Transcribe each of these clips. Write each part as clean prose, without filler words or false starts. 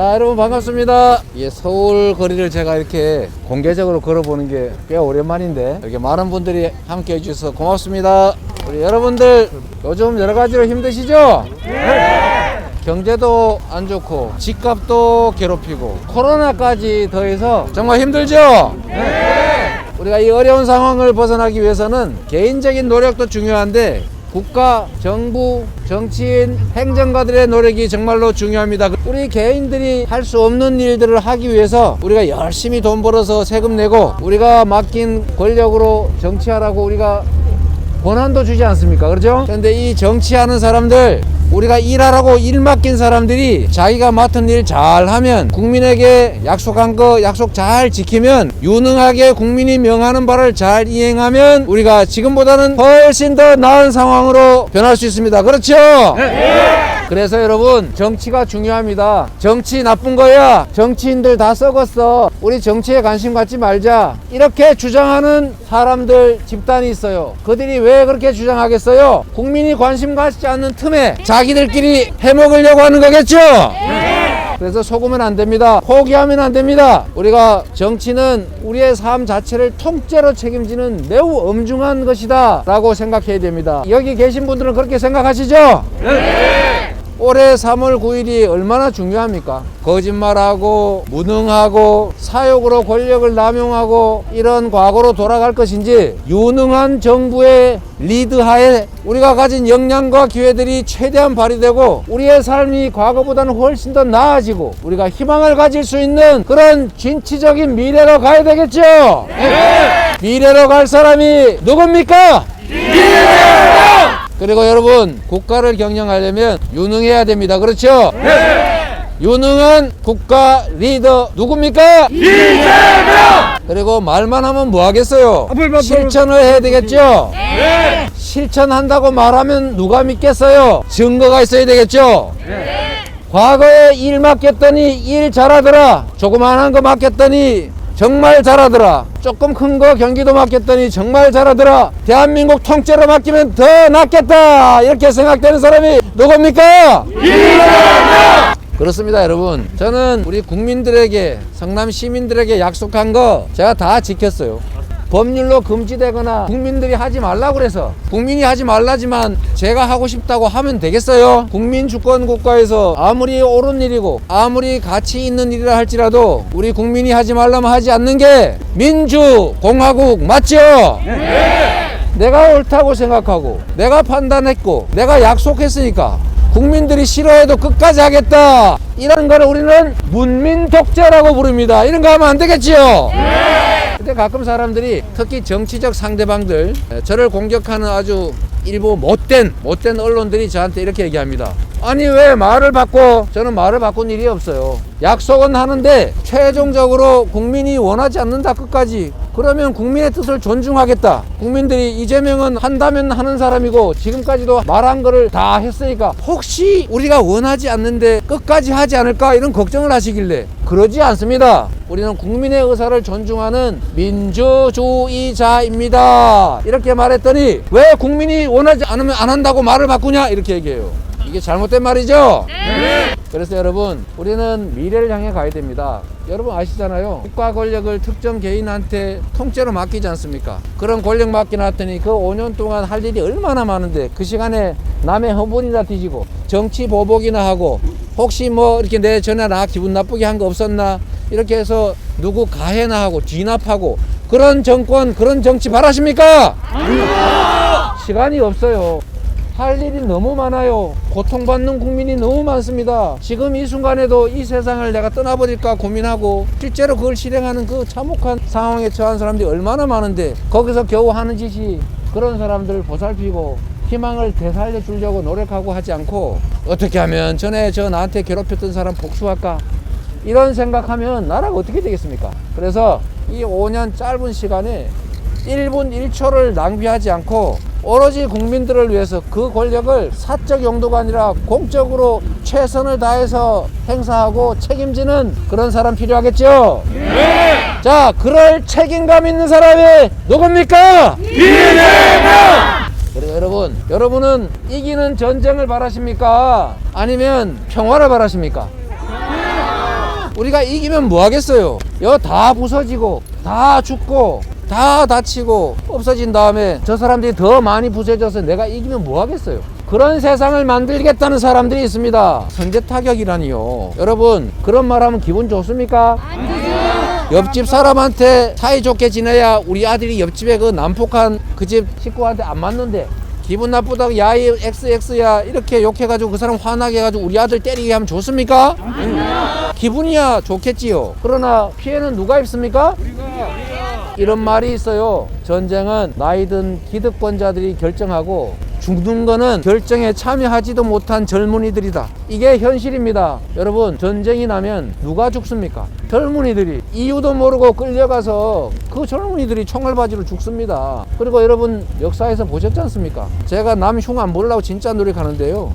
자, 여러분 반갑습니다. 서울 거리를 제가 이렇게 공개적으로 걸어보는 게 꽤 오랜만인데 이렇게 많은 분들이 함께 해주셔서 고맙습니다. 우리 여러분들 요즘 여러 가지로 힘드시죠? 네. 경제도 안 좋고 집값도 괴롭히고 코로나까지 더해서 정말 힘들죠? 네. 우리가 이 어려운 상황을 벗어나기 위해서는 개인적인 노력도 중요한데 국가, 정부, 정치인, 행정가들의 노력이 정말로 중요합니다. 우리 개인들이 할 수 없는 일들을 하기 위해서 우리가 열심히 돈 벌어서 세금 내고 우리가 맡긴 권력으로 정치하라고 우리가 권한도 주지 않습니까? 그렇죠? 그런데 이 정치하는 사람들, 우리가 일하라고 일 맡긴 사람들이 자기가 맡은 일 잘하면, 국민에게 약속한 거 약속 잘 지키면, 유능하게 국민이 명하는 바를 잘 이행하면 우리가 지금보다는 훨씬 더 나은 상황으로 변할 수 있습니다. 그렇죠? 네. 그래서 여러분, 정치가 중요합니다. 정치 나쁜 거야. 정치인들 다 썩었어. 우리 정치에 관심 갖지 말자. 이렇게 주장하는 사람들 집단이 있어요. 그들이 왜 그렇게 주장하겠어요? 국민이 관심 갖지 않는 틈에 자기들끼리 해먹으려고 하는 거겠죠? 그래서 속으면 안 됩니다. 포기하면 안 됩니다. 우리가 정치는 우리의 삶 자체를 통째로 책임지는 매우 엄중한 것이다 라고 생각해야 됩니다. 여기 계신 분들은 그렇게 생각하시죠? 네. 올해 3월 9일이 얼마나 중요합니까? 거짓말하고 무능하고 사욕으로 권력을 남용하고 이런 과거로 돌아갈 것인지, 유능한 정부의 리드하에 우리가 가진 역량과 기회들이 최대한 발휘되고 우리의 삶이 과거보다는 훨씬 더 나아지고 우리가 희망을 가질 수 있는 그런 진취적인 미래로 가야 되겠죠? 네! 미래로 갈 사람이 누굽니까? 그리고 여러분, 국가를 경영하려면 유능해야 됩니다. 그렇죠? 네! 유능한 국가 리더 누굽니까? 이재명! 그리고 말만 하면 뭐 하겠어요? 실천을 해야 되겠죠? 네! 실천한다고 말하면 누가 믿겠어요? 증거가 있어야 되겠죠? 네! 과거에 일 맡겼더니 일 잘하더라. 조그만한 거 맡겼더니 정말 잘하더라. 조금 큰 거 경기도 맡겼더니 정말 잘하더라. 대한민국 통째로 맡기면 더 낫겠다. 이렇게 생각되는 사람이 누굽니까? 이재명! 그렇습니다, 여러분. 저는 우리 국민들에게, 성남 시민들에게 약속한 거 제가 다 지켰어요. 법률로 금지되거나 국민들이 하지 말라고 그래서, 국민이 하지 말라지만 제가 하고 싶다고 하면 되겠어요? 국민주권 국가에서 아무리 옳은 일이고 아무리 가치 있는 일이라 할지라도 우리 국민이 하지 말라면 하지 않는 게 민주공화국 맞죠? 네. 내가 옳다고 생각하고 내가 판단했고 내가 약속했으니까 국민들이 싫어해도 끝까지 하겠다, 이런 거를 우리는 문민독재라고 부릅니다. 이런 거 하면 안 되겠지요? 근데 가끔 사람들이, 특히 정치적 상대방들, 저를 공격하는 아주 일부 못된 언론들이 저한테 이렇게 얘기합니다. 아니 왜 말을 바꿔? 저는 말을 바꾼 일이 없어요. 약속은 하는데 최종적으로 국민이 원하지 않는다 끝까지, 그러면 국민의 뜻을 존중하겠다. 국민들이 이재명은 한다면 하는 사람이고 지금까지도 말한 거를 다 했으니까 혹시 우리가 원하지 않는데 끝까지 하지 않을까, 이런 걱정을 하시길래, 그러지 않습니다. 우리는 국민의 의사를 존중하는 민주주의자입니다. 이렇게 말했더니 왜 국민이 원하지 않으면 안 한다고 말을 바꾸냐, 이렇게 얘기해요. 이게 잘못된 말이죠? 네. 그래서 여러분, 우리는 미래를 향해 가야 됩니다. 여러분 아시잖아요. 국가 권력을 특정 개인한테 통째로 맡기지 않습니까? 그런 권력 맡겨놨더니 그 5년 동안 할 일이 얼마나 많은데 그 시간에 남의 허물이나 뒤지고 정치 보복이나 하고, 혹시 뭐 이렇게 내 전에 나 기분 나쁘게 한 거 없었나, 이렇게 해서 누구 가해나 하고 뒤납하고, 그런 정권, 그런 정치 바라십니까? 시간이 없어요. 할 일이 너무 많아요. 고통받는 국민이 너무 많습니다. 지금 이 순간에도 이 세상을 내가 떠나버릴까 고민하고 실제로 그걸 실행하는 그 참혹한 상황에 처한 사람들이 얼마나 많은데, 거기서 겨우 하는 짓이 그런 사람들을 보살피고 희망을 되살려 주려고 노력하고 하지 않고, 어떻게 하면 전에 나한테 괴롭혔던 사람 복수할까, 이런 생각하면 나라가 어떻게 되겠습니까? 그래서 이 5년 짧은 시간에 1분 1초를 낭비하지 않고 오로지 국민들을 위해서 그 권력을 사적 용도가 아니라 공적으로 최선을 다해서 행사하고 책임지는 그런 사람 필요하겠죠? 네! 자, 그럴 책임감 있는 사람이 누굽니까? 이재명! 그리고 여러분은 이기는 전쟁을 바라십니까? 아니면 평화를 바라십니까? 우리가 이기면 뭐 하겠어요? 여 다 부서지고 다 죽고 다 다치고 없어진 다음에 저 사람들이 더 많이 부서져서 내가 이기면 뭐 하겠어요? 그런 세상을 만들겠다는 사람들이 있습니다. 선제 타격이라니요. 여러분 그런 말 하면 기분 좋습니까? 옆집 사람한테 사이좋게 지내야 우리 아들이 옆집에 그 난폭한 그 집 식구한테 안 맞는데 기분 나쁘다고 야이 XX야 이렇게 욕해가지고 그 사람 화나게 해가지고 우리 아들 때리게 하면 좋습니까? 기분이야 좋겠지요. 그러나 피해는 누가 입습니까? 이런 말이 있어요. 전쟁은 나이든 기득권자들이 결정하고 죽는 거는 결정에 참여하지도 못한 젊은이들이다. 이게 현실입니다. 여러분 전쟁이 나면 누가 죽습니까? 젊은이들이 이유도 모르고 끌려가서 그 젊은이들이 총알바지로 죽습니다. 그리고 여러분 역사에서 보셨지 않습니까? 제가 남 흉 안 보려고 진짜 노력하는데요.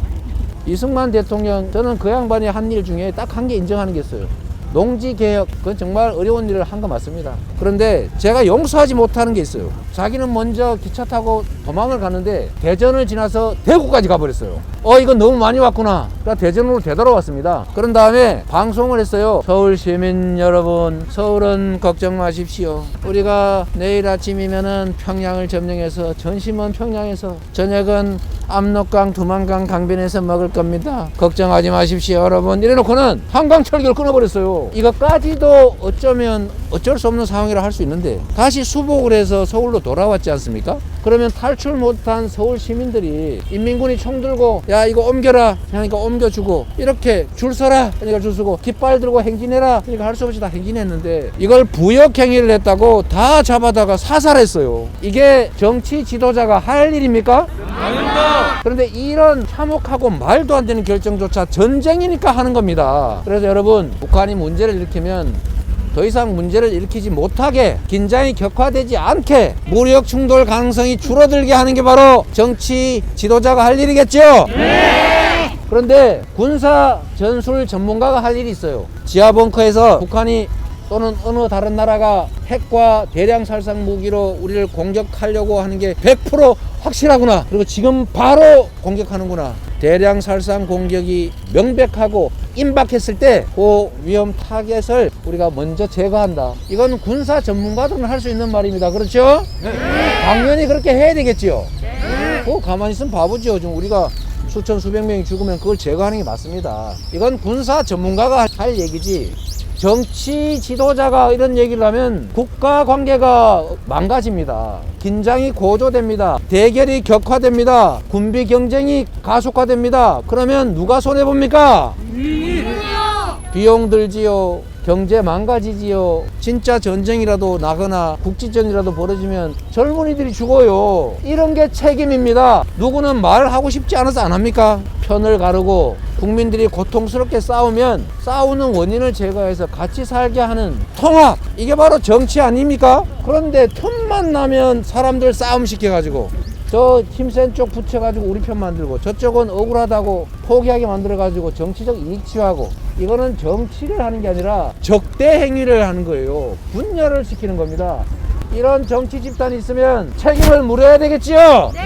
이승만 대통령 저는 그 양반이 한 일 중에 딱 한 개 인정하는 게 있어요. 농지개혁 그건 정말 어려운 일을 한 거 맞습니다. 그런데 제가 용서하지 못하는 게 있어요. 자기는 먼저 기차 타고 도망을 가는데 대전을 지나서 대구까지 가버렸어요. 이건 너무 많이 왔구나. 그러니까 대전으로 되돌아왔습니다. 그런 다음에 방송을 했어요. 서울 시민 여러분, 서울은 걱정 마십시오. 우리가 내일 아침이면은 평양을 점령해서 전심은 평양에서 저녁은 압록강, 두만강 강변에서 먹을 겁니다. 걱정하지 마십시오 여러분. 이래놓고는 한강철교를 끊어버렸어요. 이것까지도 어쩌면 어쩔 수 없는 상황이라 할 수 있는데 다시 수복을 해서 서울로 돌아왔지 않습니까? 그러면 탈출 못한 서울 시민들이 인민군이 총 들고 야 이거 옮겨라 그러니까 옮겨주고 이렇게 줄 서라 그러니까 줄 서고 깃발 들고 행진해라 그러니까 할 수 없이 다 행진했는데 이걸 부역행위를 했다고 다 잡아다가 사살했어요. 이게 정치 지도자가 할 일입니까? 아닙니다. 그런데 이런 참혹하고 말도 안 되는 결정조차 전쟁이니까 하는 겁니다. 그래서 여러분 북한이 문제를 일으키면 더 이상 문제를 일으키지 못하게 긴장이 격화되지 않게 무력 충돌 가능성이 줄어들게 하는 게 바로 정치 지도자가 할 일이겠죠? 네! 그런데 군사 전술 전문가가 할 일이 있어요. 지하 벙커에서 북한이 또는 어느 다른 나라가 핵과 대량 살상 무기로 우리를 공격하려고 하는 게 100% 확실하구나. 그리고 지금 바로 공격하는구나. 대량 살상 공격이 명백하고 임박했을 때 그 위험 타겟을 우리가 먼저 제거한다. 이건 군사 전문가들은 할 수 있는 말입니다. 그렇죠? 네. 당연히 그렇게 해야 되겠지요. 네. 가만히 있으면 바보죠. 지금 우리가 수천 수백 명이 죽으면 그걸 제거하는 게 맞습니다. 이건 군사 전문가가 할 얘기지. 정치 지도자가 이런 얘기를 하면 국가 관계가 망가집니다. 긴장이 고조됩니다. 대결이 격화됩니다. 군비 경쟁이 가속화됩니다. 그러면 누가 손해봅니까? 비용 들지요. 경제 망가지지요. 진짜 전쟁이라도 나거나 국지전이라도 벌어지면 젊은이들이 죽어요. 이런 게 책임입니다. 누구는 말을 하고 싶지 않아서 안 합니까? 편을 가르고 국민들이 고통스럽게 싸우면 싸우는 원인을 제거해서 같이 살게 하는 통합, 이게 바로 정치 아닙니까? 그런데 틈만 나면 사람들 싸움 시켜가지고 저 힘센 쪽 붙여가지고 우리 편 만들고 저쪽은 억울하다고 포기하게 만들어가지고 정치적 이익 취하고, 이거는 정치를 하는 게 아니라 적대 행위를 하는 거예요. 분열을 시키는 겁니다. 이런 정치 집단이 있으면 책임을 물어야 되겠지요? 네!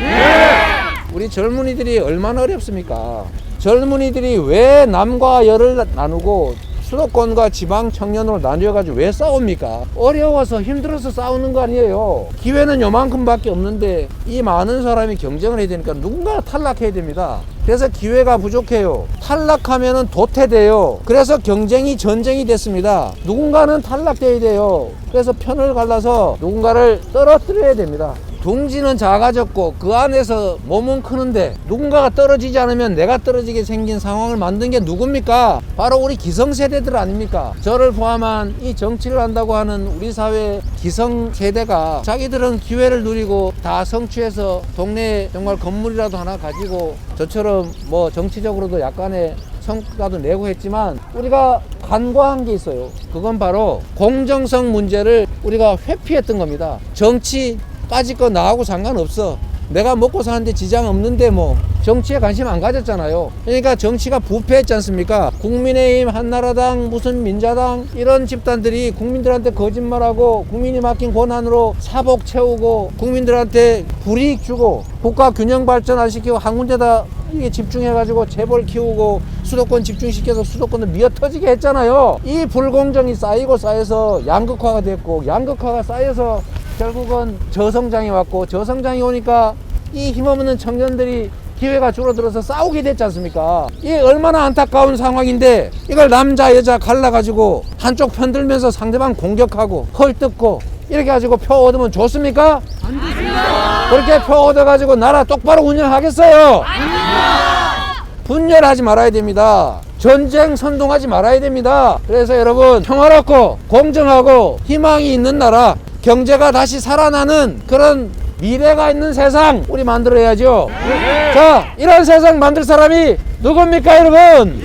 우리 젊은이들이 얼마나 어렵습니까? 젊은이들이 왜 남과 여를 나누고 수도권과 지방 청년으로 나뉘어가지고 왜 싸웁니까? 어려워서 힘들어서 싸우는 거 아니에요. 기회는 요만큼밖에 없는데 이 많은 사람이 경쟁을 해야 되니까 누군가 탈락해야 됩니다. 그래서 기회가 부족해요. 탈락하면은 도태돼요. 그래서 경쟁이 전쟁이 됐습니다. 누군가는 탈락돼야 돼요. 그래서 편을 갈라서 누군가를 떨어뜨려야 됩니다. 둥지는 작아졌고 그 안에서 몸은 크는데 누군가가 떨어지지 않으면 내가 떨어지게 생긴 상황을 만든 게 누굽니까? 바로 우리 기성세대들 아닙니까? 저를 포함한 이 정치를 한다고 하는 우리 사회 기성세대가 자기들은 기회를 누리고 다 성취해서 동네에 정말 건물이라도 하나 가지고 저처럼 뭐 정치적으로도 약간의 성과도 내고 했지만 우리가 간과한 게 있어요. 그건 바로 공정성 문제를 우리가 회피했던 겁니다. 정치 빠질 거 나하고 상관없어. 내가 먹고 사는데 지장 없는데 뭐 정치에 관심 안 가졌잖아요. 그러니까 정치가 부패했지 않습니까? 국민의힘, 한나라당, 무슨 민자당 이런 집단들이 국민들한테 거짓말하고 국민이 맡긴 권한으로 사복 채우고 국민들한테 불이익 주고 국가 균형 발전화 시키고 한 군데다 이게 집중해가지고 재벌 키우고 수도권 집중시켜서 수도권을 미어터지게 했잖아요. 이 불공정이 쌓이고 쌓여서 양극화가 됐고, 양극화가 쌓여서 결국은 저성장이 왔고, 저성장이 오니까 이 힘없는 청년들이 기회가 줄어들어서 싸우게 됐지 않습니까? 이게 얼마나 안타까운 상황인데, 이걸 남자 여자 갈라가지고 한쪽 편들면서 상대방 공격하고 헐뜯고 이렇게 가지고 표 얻으면 좋습니까? 안 됩니다. 그렇게 표 얻어가지고 나라 똑바로 운영하겠어요? 아닙니다. 분열하지 말아야 됩니다. 전쟁 선동하지 말아야 됩니다. 그래서 여러분, 평화롭고 공정하고 희망이 있는 나라, 경제가 다시 살아나는 그런 미래가 있는 세상 우리 만들어야죠. 네. 자, 이런 세상 만들 사람이 누굽니까, 여러분?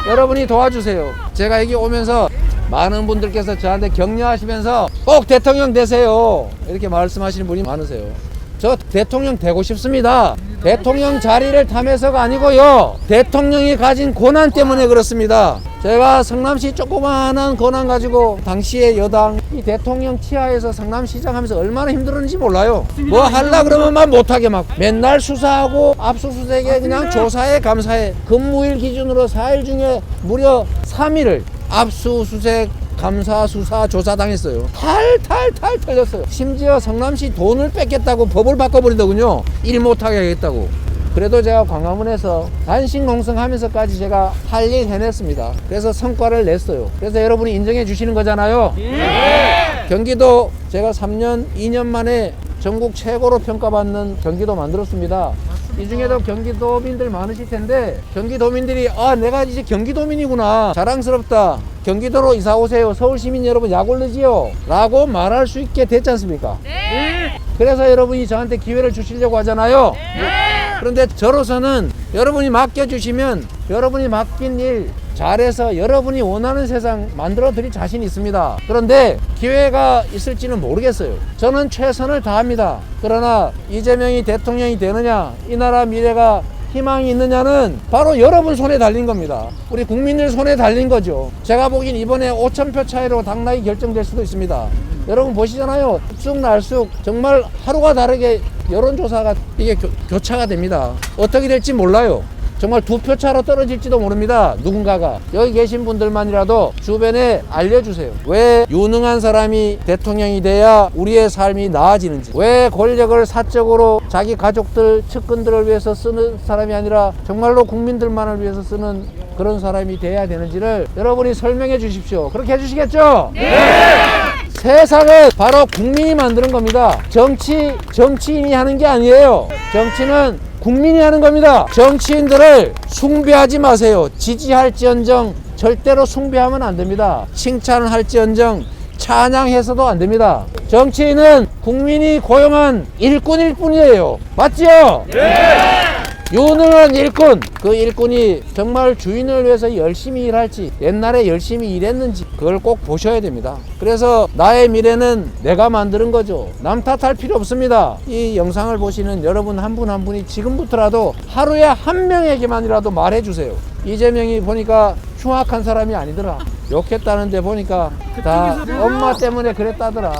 여러분이 도와주세요. 제가 여기 오면서 많은 분들께서 저한테 격려하시면서 꼭 대통령 되세요 이렇게 말씀하시는 분이 많으세요. 저 대통령 되고 싶습니다. 대통령 자리를 탐해서가 아니고요, 대통령이 가진 고난 때문에 그렇습니다. 제가 성남시 조그마한 권한 가지고 당시에 여당 이 대통령 치하에서 성남시장 하면서 얼마나 힘들었는지 몰라요. 뭐 하려 그러면 못하게 막 맨날 수사하고 압수수색에 그냥 조사해 감사해. 근무일 기준으로 4일 중에 무려 3일을 압수수색 감사 수사 조사 당했어요. 탈탈탈 털렸어요. 심지어 성남시 돈을 뺏겠다고 법을 바꿔버리더군요. 일 못하게 하겠다고. 그래도 제가 광화문에서 단신공성하면서까지 제가 할 일 해냈습니다. 그래서 성과를 냈어요. 그래서 여러분이 인정해 주시는 거잖아요. 네. 경기도 제가 3년 2년 만에 전국 최고로 평가받는 경기도 만들었습니다. 이 중에도 경기도민들 많으실 텐데, 경기도민들이 내가 이제 경기도민이구나, 자랑스럽다, 경기도로 이사 오세요, 서울 시민 여러분 약 오르지요 라고 말할 수 있게 됐지 않습니까? 네. 그래서 여러분이 저한테 기회를 주시려고 하잖아요. 네. 그런데 저로서는 여러분이 맡겨주시면 여러분이 맡긴 일 잘해서 여러분이 원하는 세상 만들어 드릴 자신이 있습니다. 그런데 기회가 있을지는 모르겠어요. 저는 최선을 다합니다. 그러나 이재명이 대통령이 되느냐, 이 나라 미래가 희망이 있느냐는 바로 여러분 손에 달린 겁니다. 우리 국민들 손에 달린 거죠. 제가 보기엔 이번에 5,000표 차이로 당락이 결정될 수도 있습니다. 여러분 보시잖아요. 쑥날쑥 정말 하루가 다르게 여론조사가 이게 교차가 됩니다. 어떻게 될지 몰라요. 정말 2표 차로 떨어질지도 모릅니다. 누군가가. 여기 계신 분들만이라도 주변에 알려주세요. 왜 유능한 사람이 대통령이 돼야 우리의 삶이 나아지는지, 왜 권력을 사적으로 자기 가족들, 측근들을 위해서 쓰는 사람이 아니라 정말로 국민들만을 위해서 쓰는 그런 사람이 돼야 되는지를 여러분이 설명해 주십시오. 그렇게 해주시겠죠? 네! 세상은 바로 국민이 만드는 겁니다. 정치인이 하는 게 아니에요. 정치는 국민이 하는 겁니다. 정치인들을 숭배하지 마세요. 지지할지언정 절대로 숭배하면 안 됩니다. 칭찬을 할지언정 찬양해서도 안 됩니다. 정치인은 국민이 고용한 일꾼일 뿐이에요. 맞지요? 네! 유능한 일꾼, 그 일꾼이 정말 주인을 위해서 열심히 일할지, 옛날에 열심히 일했는지 그걸 꼭 보셔야 됩니다. 그래서 나의 미래는 내가 만드는 거죠. 남 탓할 필요 없습니다. 이 영상을 보시는 여러분 한 분 한 분이 지금부터라도 하루에 한 명에게만이라도 말해주세요. 이재명이 보니까 흉악한 사람이 아니더라, 욕했다는데 보니까 다 엄마 때문에 그랬다더라,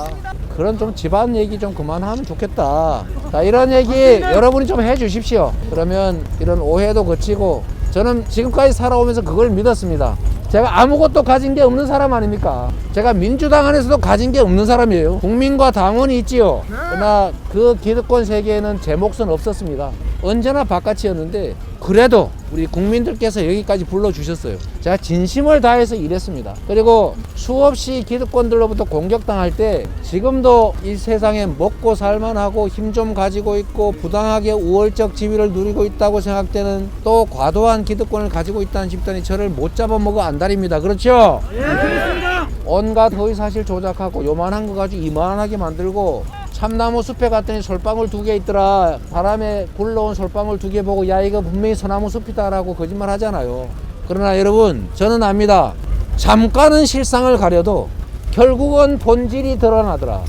그런 좀 집안 얘기 좀 그만하면 좋겠다. 자, 이런 얘기 여러분이 좀 해주십시오. 그러면 이런 오해도 거치고, 저는 지금까지 살아오면서 그걸 믿었습니다. 제가 아무것도 가진 게 없는 사람 아닙니까? 제가 민주당 안에서도 가진 게 없는 사람이에요. 국민과 당원이 있지요. 그러나 그 기득권 세계에는 제 몫은 없었습니다. 언제나 바깥이었는데 그래도 우리 국민들께서 여기까지 불러주셨어요. 제가 진심을 다해서 일했습니다. 그리고 수없이 기득권들로부터 공격당할 때 지금도 이 세상에 먹고 살만하고 힘 좀 가지고 있고 부당하게 우월적 지위를 누리고 있다고 생각되는 또 과도한 기득권을 가지고 있다는 집단이 저를 못 잡아먹어 안달입니다. 그렇죠? 예, 그렇습니다. 온갖 허위사실 조작하고 요만한 거 가지고 이만하게 만들고, 참나무 숲에 갔더니 솔방울 2개 있더라, 바람에 굴러온 솔방울 2개 보고 야 이거 분명히 소나무 숲이다 라고 거짓말 하잖아요. 그러나 여러분, 저는 압니다. 잠깐은 실상을 가려도 결국은 본질이 드러나더라.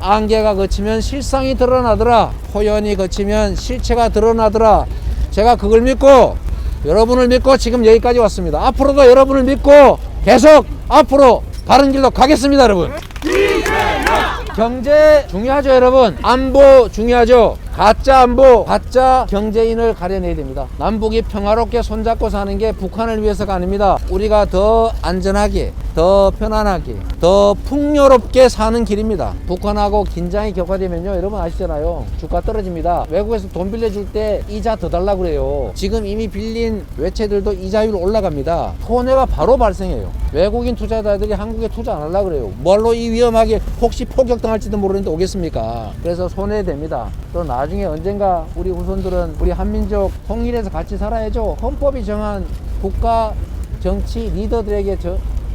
안개가 걷히면 실상이 드러나더라. 호연이 걷히면 실체가 드러나더라. 제가 그걸 믿고 여러분을 믿고 지금 여기까지 왔습니다. 앞으로도 여러분을 믿고 계속 앞으로 바른 길로 가겠습니다. 여러분, 경제 중요하죠. 여러분, 안보 중요하죠. 가짜 안보, 가짜 경제인을 가려내야 됩니다. 남북이 평화롭게 손잡고 사는 게 북한을 위해서가 아닙니다. 우리가 더 안전하게, 더 편안하게, 더 풍요롭게 사는 길입니다. 북한하고 긴장이 격화되면요, 여러분 아시잖아요. 주가 떨어집니다. 외국에서 돈 빌려줄 때 이자 더 달라고 그래요. 지금 이미 빌린 외채들도 이자율 올라갑니다. 손해가 바로 발생해요. 외국인 투자자들이 한국에 투자 안 하려고 그래요. 뭘로 이 위험하게 혹시 폭격당할지도 모르는데 오겠습니까? 그래서 손해됩니다. 또 나중에 언젠가 우리 후손들은 우리 한민족 통일해서 같이 살아야죠. 헌법이 정한 국가 정치 리더들에게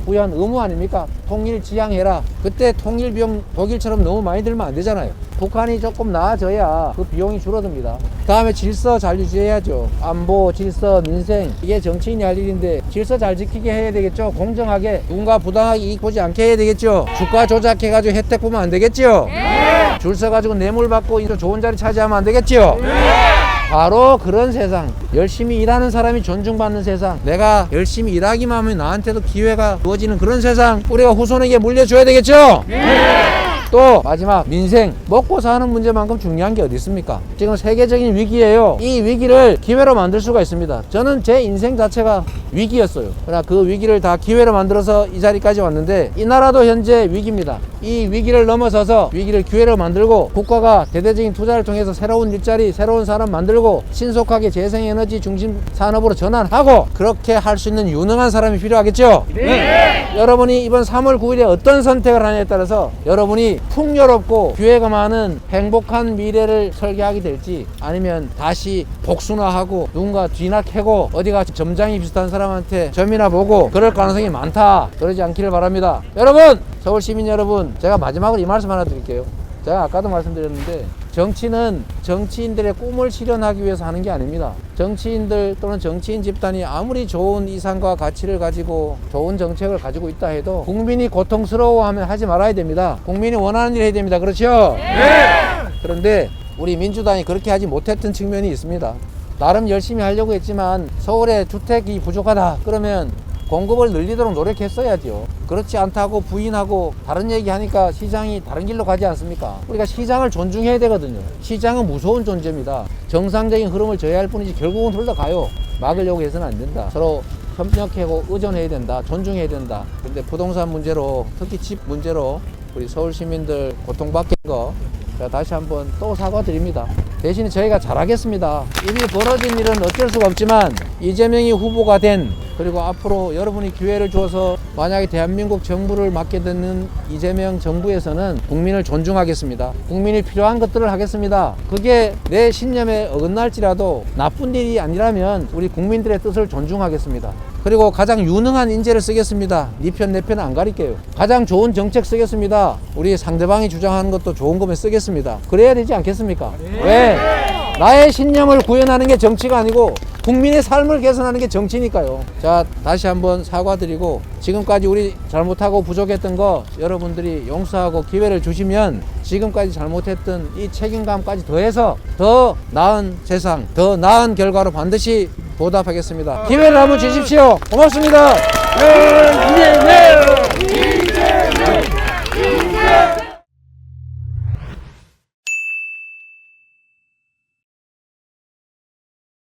부여한 의무 아닙니까? 통일 지향해라. 그때 통일 비용 독일처럼 너무 많이 들면 안 되잖아요. 북한이 조금 나아져야 그 비용이 줄어듭니다. 다음에 질서 잘 유지해야죠. 안보, 질서, 민생, 이게 정치인이 할 일인데 질서 잘 지키게 해야 되겠죠. 공정하게, 누군가 부당하게 이익 보지 않게 해야 되겠죠. 주가 조작해가지고 혜택 보면 안 되겠죠. 줄 서가지고 뇌물 받고 이런 좋은 자리 차지하면 안 되겠죠. 바로 그런 세상, 열심히 일하는 사람이 존중받는 세상, 내가 열심히 일하기만 하면 나한테도 기회가 주어지는 그런 세상, 우리가 후손에게 물려줘야 되겠죠. 또 마지막, 민생, 먹고 사는 문제만큼 중요한 게 어디 있습니까? 지금 세계적인 위기예요. 이 위기를 기회로 만들 수가 있습니다. 저는 제 인생 자체가 위기였어요. 그러나 그 위기를 다 기회로 만들어서 이 자리까지 왔는데, 이 나라도 현재 위기입니다. 이 위기를 넘어서서 위기를 기회로 만들고, 국가가 대대적인 투자를 통해서 새로운 일자리, 새로운 사람 만들고 신속하게 재생에너지 중심 산업으로 전환하고, 그렇게 할 수 있는 유능한 사람이 필요하겠죠. 여러분이 이번 3월 9일에 어떤 선택을 하냐에 따라서 여러분이 풍요롭고 기회가 많은 행복한 미래를 설계하게 될지, 아니면 다시 복순화하고 누군가 뒤나 캐고 어디가 점장이 비슷한 사람한테 점이나 보고 그럴 가능성이 많다. 그러지 않기를 바랍니다. 여러분, 서울 시민 여러분, 제가 마지막으로 이 말씀 하나 드릴게요. 제가 아까도 말씀드렸는데, 정치는 정치인들의 꿈을 실현하기 위해서 하는 게 아닙니다. 정치인들 또는 정치인 집단이 아무리 좋은 이상과 가치를 가지고 좋은 정책을 가지고 있다 해도 국민이 고통스러워하면 하지 말아야 됩니다. 국민이 원하는 일 해야 됩니다. 그렇죠? 네! 그런데 우리 민주당이 그렇게 하지 못했던 측면이 있습니다. 나름 열심히 하려고 했지만 서울에 주택이 부족하다 그러면 공급을 늘리도록 노력했어야죠. 그렇지 않다고 부인하고 다른 얘기하니까 시장이 다른 길로 가지 않습니까? 우리가 시장을 존중해야 되거든요. 시장은 무서운 존재입니다. 정상적인 흐름을 저해할 뿐이지 결국은 흘러가요. 막으려고 해서는 안 된다. 서로 협력하고 의존해야 된다. 존중해야 된다. 근데 부동산 문제로, 특히 집 문제로 우리 서울 시민들 고통받게 한 거 제가 다시 한번 또 사과드립니다. 대신 저희가 잘하겠습니다. 이미 벌어진 일은 어쩔 수가 없지만 이재명이 후보가 된, 그리고 앞으로 여러분이 기회를 줘서 만약에 대한민국 정부를 맡게 되는 이재명 정부에서는 국민을 존중하겠습니다. 국민이 필요한 것들을 하겠습니다. 그게 내 신념에 어긋날지라도 나쁜 일이 아니라면 우리 국민들의 뜻을 존중하겠습니다. 그리고 가장 유능한 인재를 쓰겠습니다. 네 편 내 편 안 가릴게요. 가장 좋은 정책 쓰겠습니다. 우리 상대방이 주장하는 것도 좋은 거면 쓰겠습니다. 그래야 되지 않겠습니까? 왜? 나의 신념을 구현하는 게 정치가 아니고 국민의 삶을 개선하는 게 정치니까요. 자, 다시 한번 사과드리고, 지금까지 우리 잘못하고 부족했던 거 여러분들이 용서하고 기회를 주시면 지금까지 잘못했던 이 책임감까지 더해서 더 나은 세상, 더 나은 결과로 반드시 보답하겠습니다. 기회를 한번 주십시오. 고맙습니다.